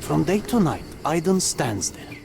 From day to night, Aiden stands there.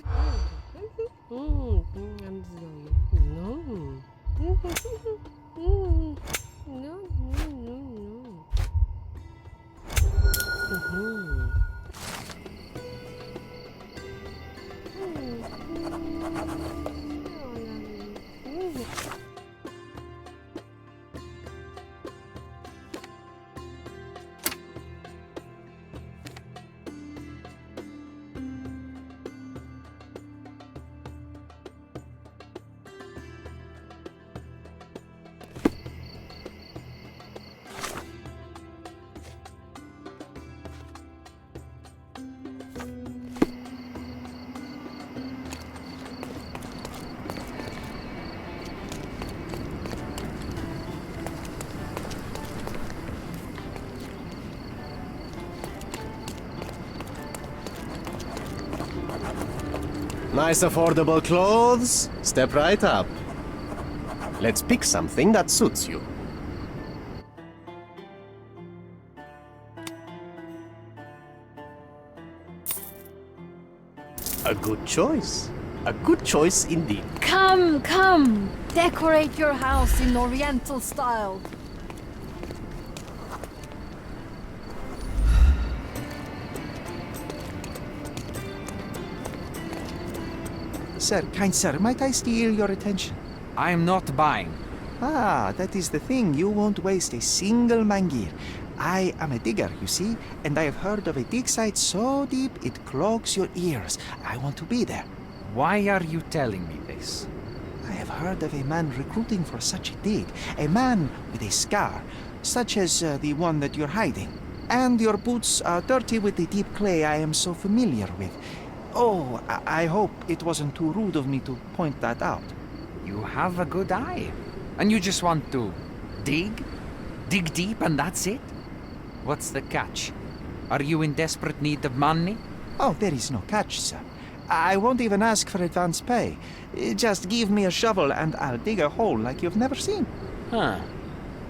Nice affordable clothes. Step right up. Let's pick something that suits you. A good choice. A good choice indeed. Come, come! Decorate your house in Oriental style. Sir, kind sir, might I steal your attention? I am not buying. Ah, that is the thing. You won't waste a single mangir. I am a digger, you see, and I have heard of a dig site so deep it clogs your ears. I want to be there. Why are you telling me this? I have heard of a man recruiting for such a dig. A man with a scar, such as the one that you're hiding. And your boots are dirty with the deep clay I am so familiar with. Oh, I hope it wasn't too rude of me to point that out. You have a good eye. And you just want to dig? Dig deep and that's it? What's the catch? Are you in desperate need of money? Oh, there is no catch, sir. I won't even ask for advance pay. Just give me a shovel and I'll dig a hole like you've never seen. Huh.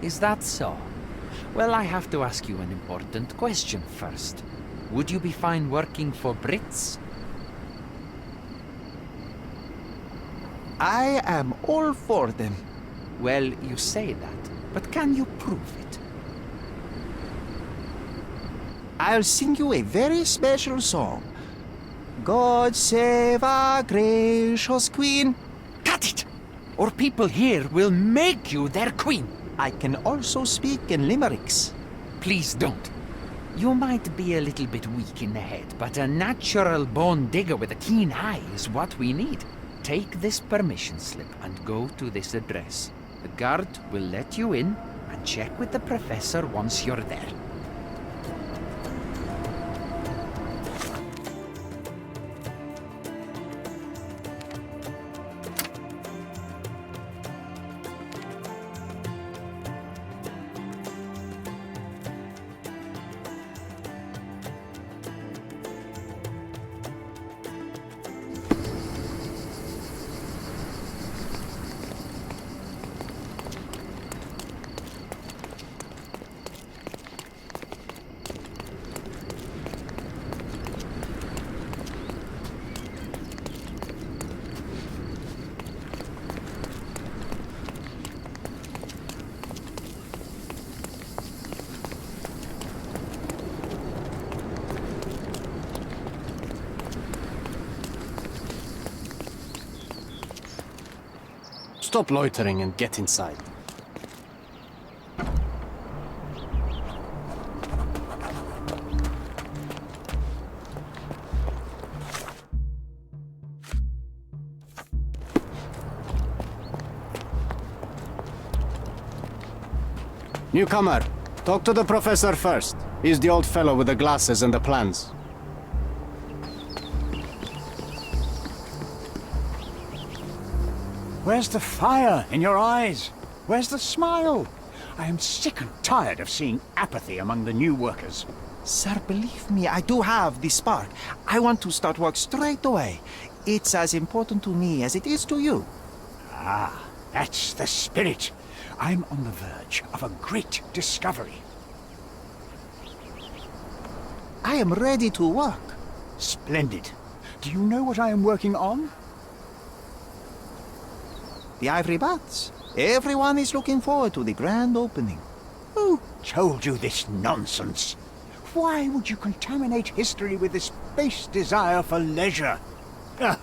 Is that so? Well, I have to ask you an important question first. Would you be fine working for Brits? I am all for them. Well, you say that, but can you prove it? I'll sing you a very special song. God save our gracious queen. Cut it! Or people here will make you their queen. I can also speak in limericks. Please don't. You might be a little bit weak in the head, but a natural-born digger with a keen eye is what we need. Take this permission slip and go to this address. The guard will let you in and check with the professor once you're there. Stop loitering and get inside. Newcomer, talk to the professor first. He's the old fellow with the glasses and the plans. Where's the fire in your eyes? Where's the smile? I am sick and tired of seeing apathy among the new workers. Sir, believe me, I do have the spark. I want to start work straight away. It's as important to me as it is to you. Ah, that's the spirit. I'm on the verge of a great discovery. I am ready to work. Splendid. Do you know what I am working on? The ivory baths. Everyone is looking forward to the grand opening. Who told you this nonsense? Why would you contaminate history with this base desire for leisure? Ah,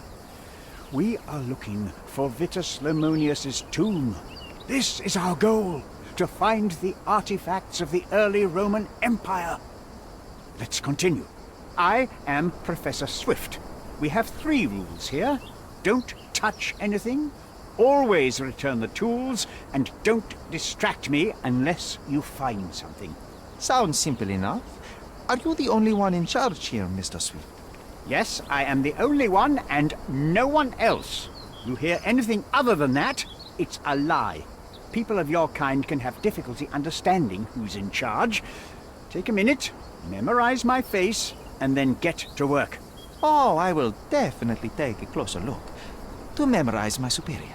we are looking for Vitus Lemonius's tomb. This is our goal, to find the artifacts of the early Roman Empire. Let's continue. I am Professor Swift. We have 3 rules here. Don't touch anything, always return the tools, and don't distract me unless you find something. Sounds simple enough. Are you the only one in charge here, Mr. Swift? Yes, I am the only one and no one else. You hear anything other than that, it's a lie. People of your kind can have difficulty understanding who's in charge. Take a minute, memorize my face, and then get to work. Oh, I will definitely take a closer look to memorize my superior.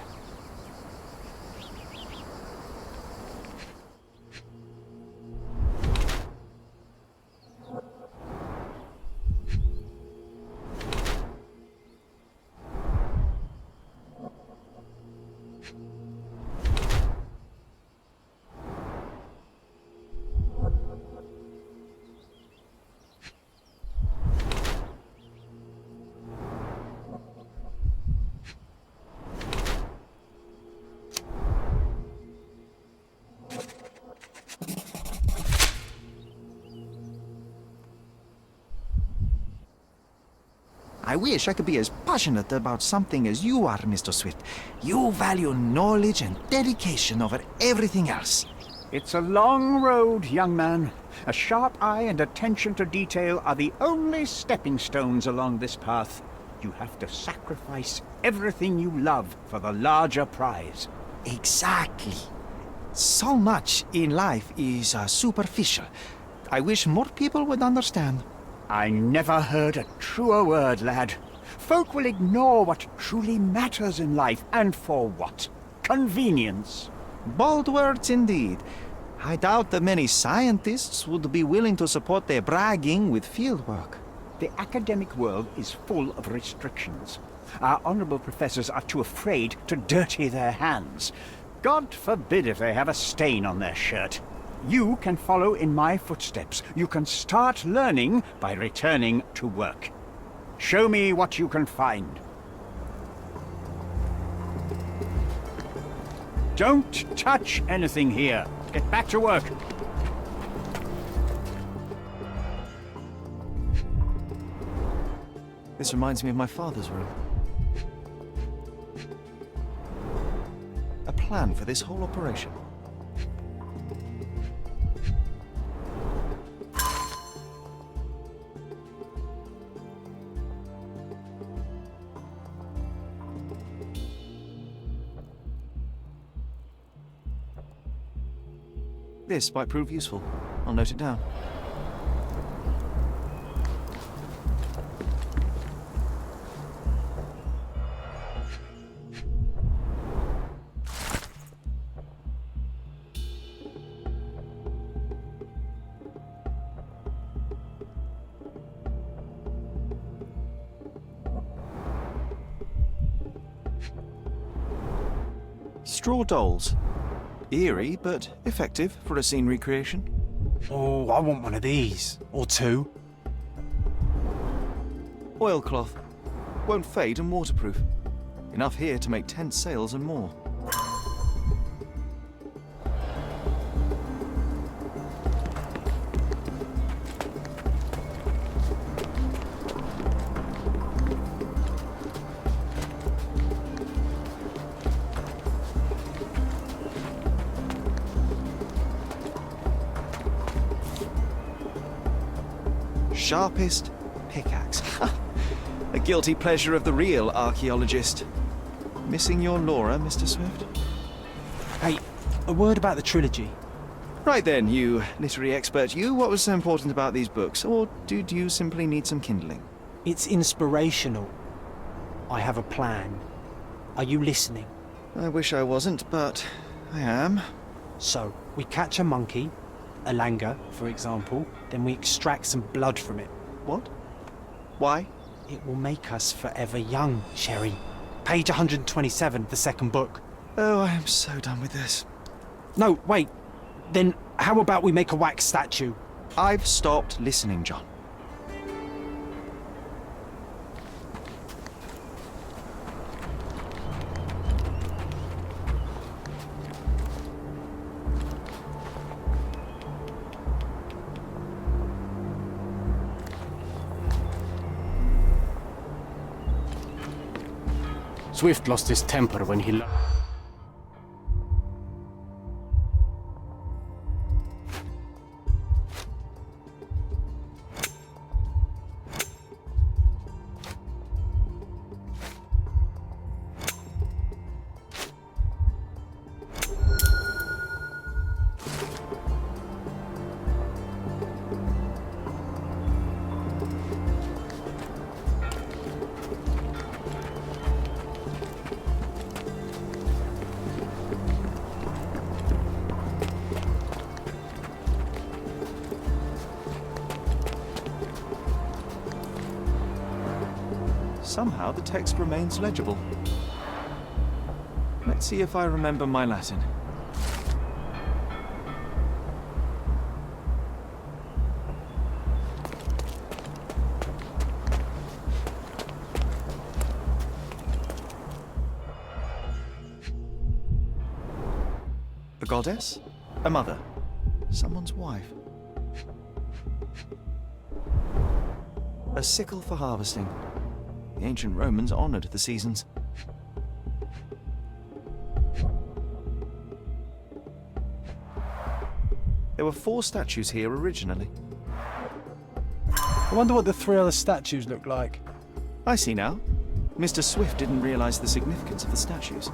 I wish I could be as passionate about something as you are, Mr. Swift. You value knowledge and dedication over everything else. It's a long road, young man. A sharp eye and attention to detail are the only stepping stones along this path. You have to sacrifice everything you love for the larger prize. Exactly. So much in life is superficial. I wish more people would understand. I never heard a truer word, lad. Folk will ignore what truly matters in life, and for what? Convenience. Bold words indeed. I doubt that many scientists would be willing to support their bragging with fieldwork. The academic world is full of restrictions. Our honorable professors are too afraid to dirty their hands. God forbid if they have a stain on their shirt. You can follow in my footsteps. You can start learning by returning to work. Show me what you can find. Don't touch anything here. Get back to work. This reminds me of my father's room. A plan for this whole operation. This might prove useful. I'll note it down. Straw dolls. Eerie, but effective for a scene recreation. Oh, I want one of these. Or 2. Oilcloth. Won't fade and waterproof. Enough here to make 10 sails and more. Sharpest pickaxe. A guilty pleasure of the real archaeologist. Missing your Laura, Mr. Swift? Hey, a word about the trilogy. Right then, you literary expert, you, what was so important about these books? Or did you simply need some kindling? It's inspirational. I have a plan. Are you listening? I wish I wasn't, but I am. So, we catch a monkey, a langur, for example, then we extract some blood from it. What? Why? It will make us forever young, Sherry. Page 127 of the second book. Oh, I am so done with this. No, wait. Then how about we make a wax statue? I've stopped listening, John. Swift lost his temper when he Somehow the text remains legible. Let's see if I remember my Latin. A goddess? A mother? Someone's wife? A sickle for harvesting. The ancient Romans honored the seasons. There were 4 statues here originally. I wonder what the 3 other statues look like. I see now. Mr. Swift didn't realize the significance of the statues.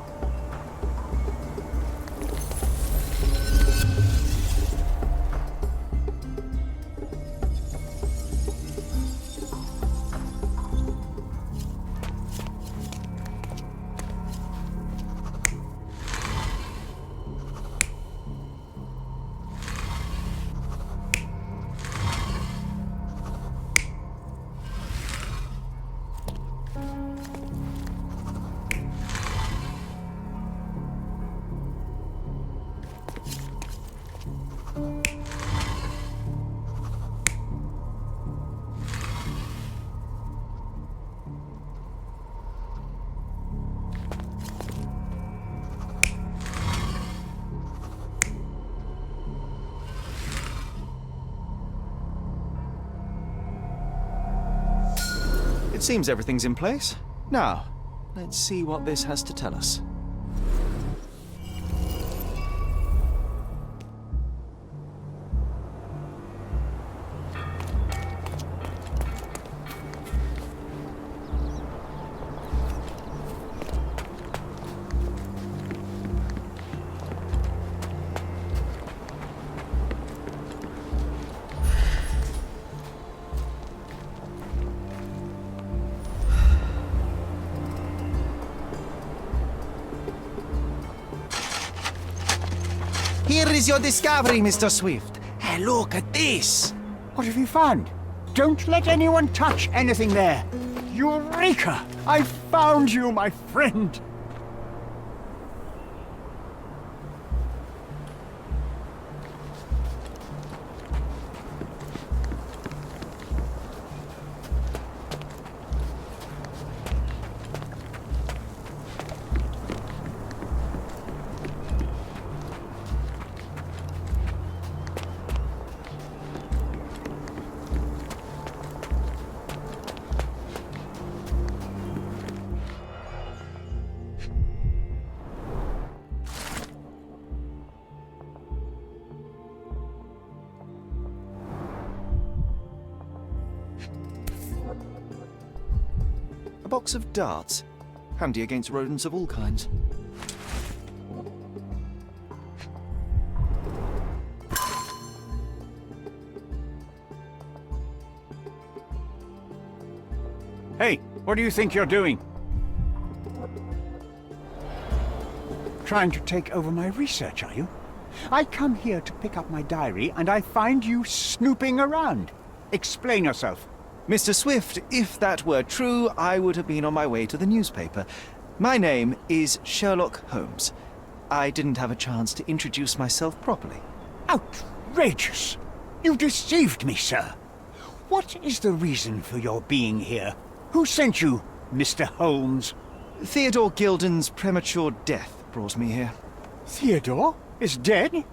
It seems everything's in place. Now, let's see what this has to tell us. Here is your discovery, Mr. Swift. Hey, look at this. What have you found? Don't let anyone touch anything there. Eureka! I found you, my friend. A box of darts. Handy against rodents of all kinds. Hey, what do you think you're doing? Trying to take over my research, are you? I come here to pick up my diary, and I find you snooping around. Explain yourself. Mr. Swift, if that were true, I would have been on my way to the newspaper. My name is Sherlock Holmes. I didn't have a chance to introduce myself properly. Outrageous! You deceived me, sir. What is the reason for your being here? Who sent you, Mr. Holmes? Theodore Gilden's premature death brought me here. Theodore is dead?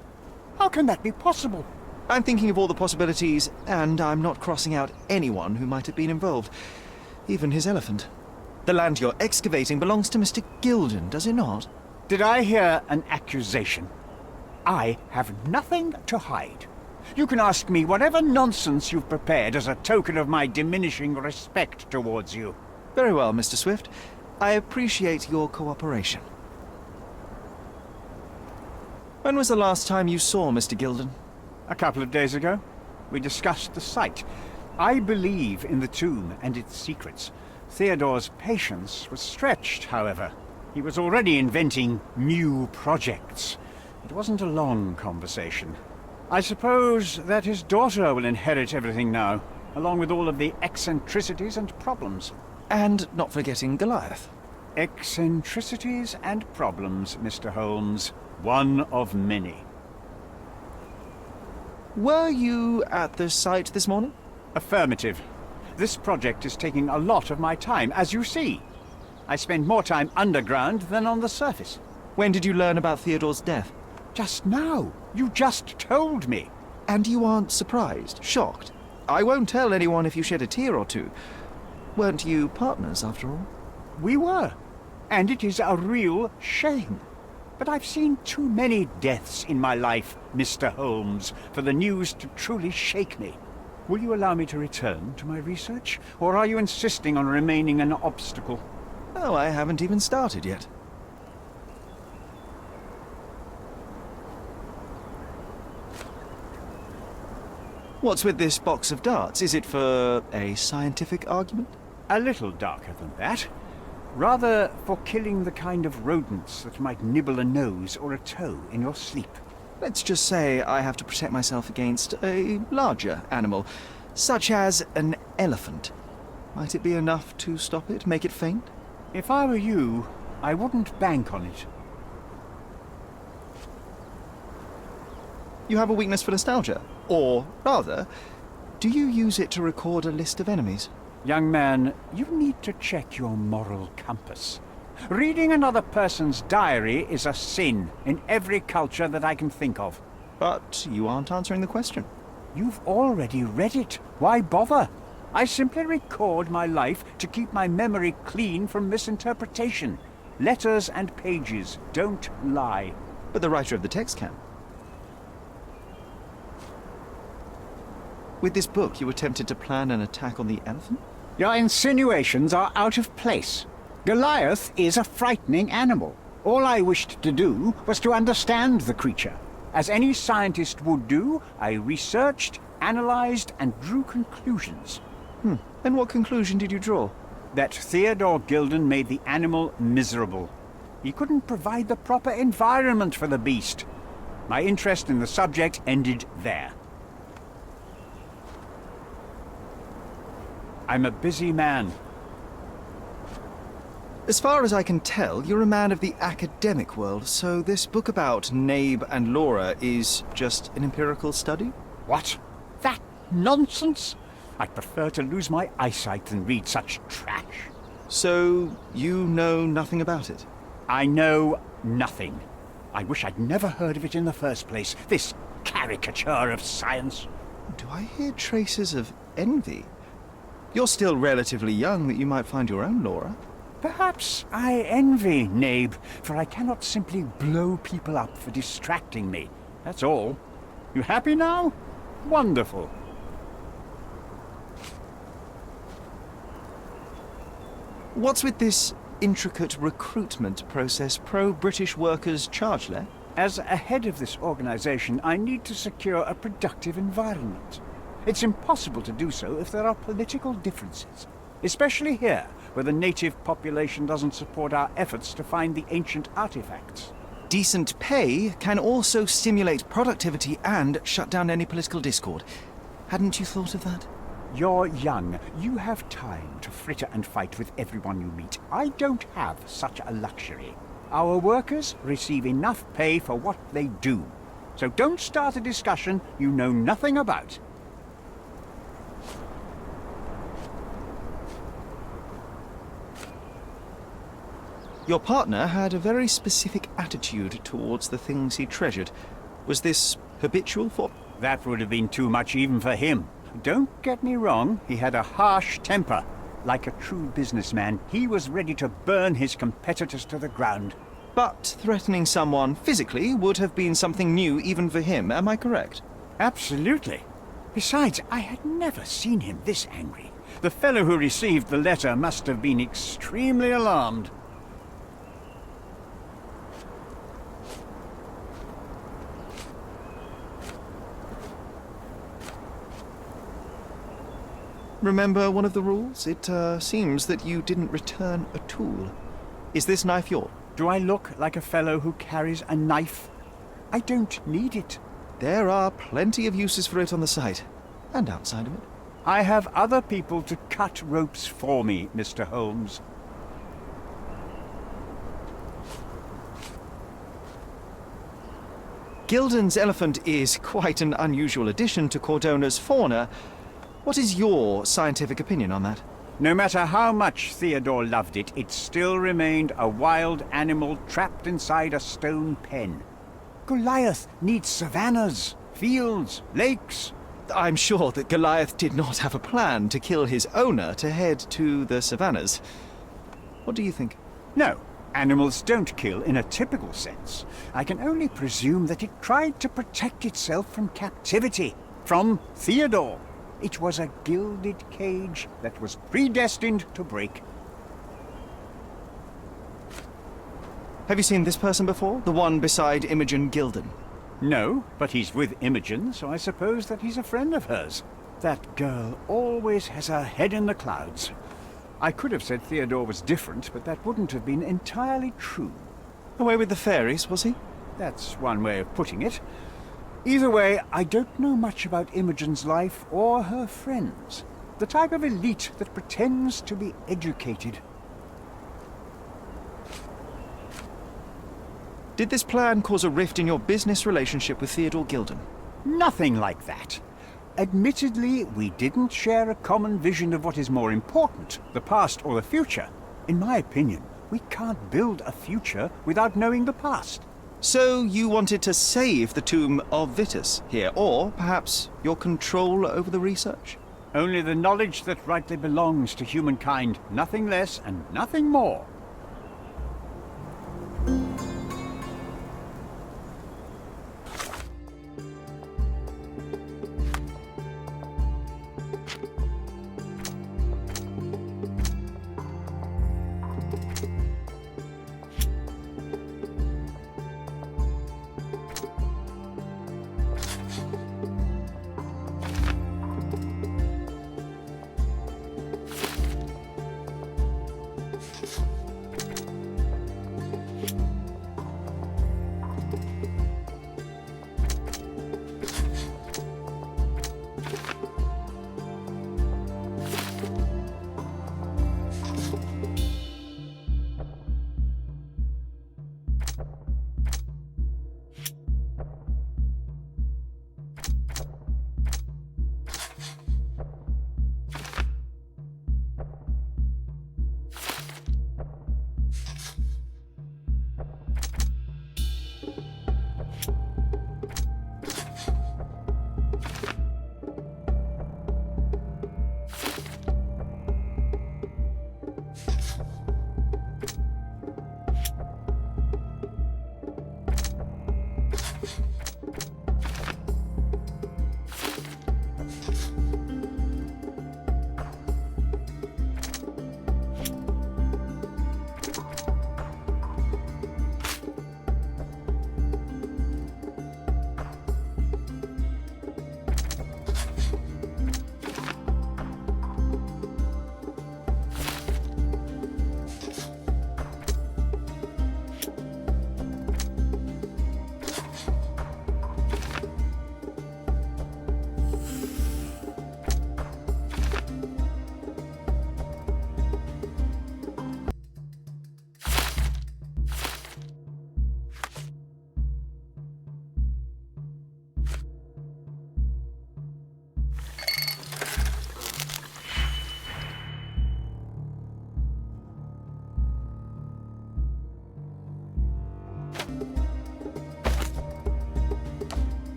How can that be possible? I'm thinking of all the possibilities, and I'm not crossing out anyone who might have been involved. Even his elephant. The land you're excavating belongs to Mr. Gilden, does it not? Did I hear an accusation? I have nothing to hide. You can ask me whatever nonsense you've prepared as a token of my diminishing respect towards you. Very well, Mr. Swift. I appreciate your cooperation. When was the last time you saw Mr. Gilden? A couple of days ago. We discussed the site. I believe in the tomb and its secrets. Theodore's patience was stretched, however. He was already inventing new projects. It wasn't a long conversation. I suppose that his daughter will inherit everything now, along with all of the eccentricities and problems. And not forgetting Goliath. Eccentricities and problems, Mr. Holmes. One of many. Were you at the site this morning? Affirmative. This project is taking a lot of my time, as you see. I spend more time underground than on the surface. When did you learn about Theodore's death? Just now. You just told me. And you aren't surprised, shocked? I won't tell anyone if you shed a tear or two. Weren't you partners, after all? We were. And it is a real shame. But I've seen too many deaths in my life, Mr. Holmes, for the news to truly shake me. Will you allow me to return to my research? Or are you insisting on remaining an obstacle? Oh, I haven't even started yet. What's with this box of darts? Is it for a scientific argument? A little darker than that. Rather for killing the kind of rodents that might nibble a nose or a toe in your sleep. Let's just say I have to protect myself against a larger animal, such as an elephant. Might it be enough to stop it, make it faint? If I were you, I wouldn't bank on it. You have a weakness for nostalgia? Or, rather, do you use it to record a list of enemies? Young man, you need to check your moral compass. Reading another person's diary is a sin in every culture that I can think of. But you aren't answering the question. You've already read it. Why bother? I simply record my life to keep my memory clean from misinterpretation. Letters and pages don't lie. But the writer of the text can. With this book, you attempted to plan an attack on the elephant? Your insinuations are out of place. Goliath is a frightening animal. All I wished to do was to understand the creature. As any scientist would do, I researched, analyzed, and drew conclusions. And what conclusion did you draw? That Theodore Gilden made the animal miserable. He couldn't provide the proper environment for the beast. My interest in the subject ended there. I'm a busy man. As far as I can tell, you're a man of the academic world, so this book about Nabe and Laura is just an empirical study? What? That nonsense? I'd prefer to lose my eyesight than read such trash. So, you know nothing about it? I know nothing. I wish I'd never heard of it in the first place, this caricature of science. Do I hear traces of envy? You're still relatively young that you might find your own Laura. Perhaps I envy Nabe, for I cannot simply blow people up for distracting me. That's all. You happy now? Wonderful. What's with this intricate recruitment process pro-British workers charge there? As a head of this organization, I need to secure a productive environment. It's impossible to do so if there are political differences, especially here, where the native population doesn't support our efforts to find the ancient artifacts. Decent pay can also stimulate productivity and shut down any political discord. Hadn't you thought of that? You're young. You have time to fritter and fight with everyone you meet. I don't have such a luxury. Our workers receive enough pay for what they do. So don't start a discussion you know nothing about. Your partner had a very specific attitude towards the things he treasured. Was this habitual for... That would have been too much even for him. Don't get me wrong, he had a harsh temper. Like a true businessman, he was ready to burn his competitors to the ground. But threatening someone physically would have been something new even for him, am I correct? Absolutely. Besides, I had never seen him this angry. The fellow who received the letter must have been extremely alarmed. Remember one of the rules? It seems that you didn't return a tool. Is this knife yours? Do I look like a fellow who carries a knife? I don't need it. There are plenty of uses for it on the site, and outside of it. I have other people to cut ropes for me, Mr. Holmes. Gilden's elephant is quite an unusual addition to Cordona's fauna. What is your scientific opinion on that? No matter how much Theodore loved it, it still remained a wild animal trapped inside a stone pen. Goliath needs savannas, fields, lakes. I'm sure that Goliath did not have a plan to kill his owner to head to the savannas. What do you think? No, animals don't kill in a typical sense. I can only presume that it tried to protect itself from captivity, from Theodore. It was a gilded cage that was predestined to break. Have you seen this person before? The one beside Imogen Gilden? No, but he's with Imogen, so I suppose that he's a friend of hers. That girl always has her head in the clouds. I could have said Theodore was different, but that wouldn't have been entirely true. Away with the fairies, was he? That's one way of putting it. Either way, I don't know much about Imogen's life or her friends. The type of elite that pretends to be educated. Did this plan cause a rift in your business relationship with Theodore Gilden? Nothing like that. Admittedly, we didn't share a common vision of what is more important, the past or the future. In my opinion, we can't build a future without knowing the past. So you wanted to save the tomb of Vitus here, or perhaps your control over the research? Only the knowledge that rightly belongs to humankind, nothing less and nothing more.